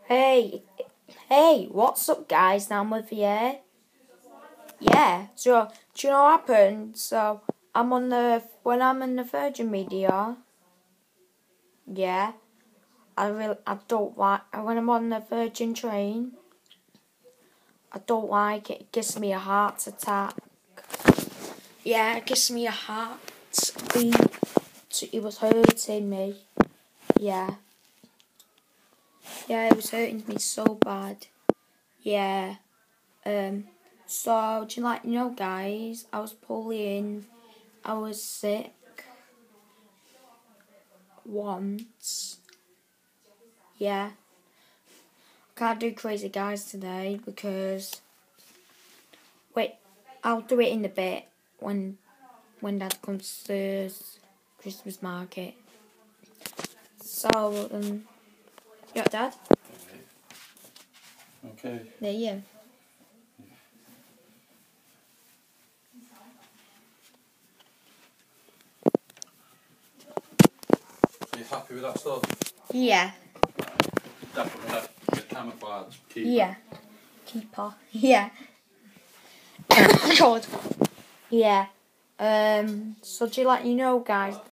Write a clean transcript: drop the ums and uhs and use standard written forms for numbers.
Hey, hey, what's up, guys? Now I'm with you. Yeah. So, do you know what happened? So, when I'm in the Virgin Media. Yeah. I don't like when I'm on the Virgin train. I don't like it. It gives me a heart attack. Yeah, it gives me a heartbeat. It was hurting me. Yeah. Yeah, it was hurting me so bad. Yeah. So, do you guys, I was poorly I was sick once. Yeah. Can't do crazy guys today because, wait, I'll do it in a bit when Dad comes to Christmas market. So, yeah, Dad? Okay. Yeah. Are you happy with that stuff? Yeah. Definitely. The camouflage keeper. Yeah. Keeper. Yeah. God. Yeah. So do you guys,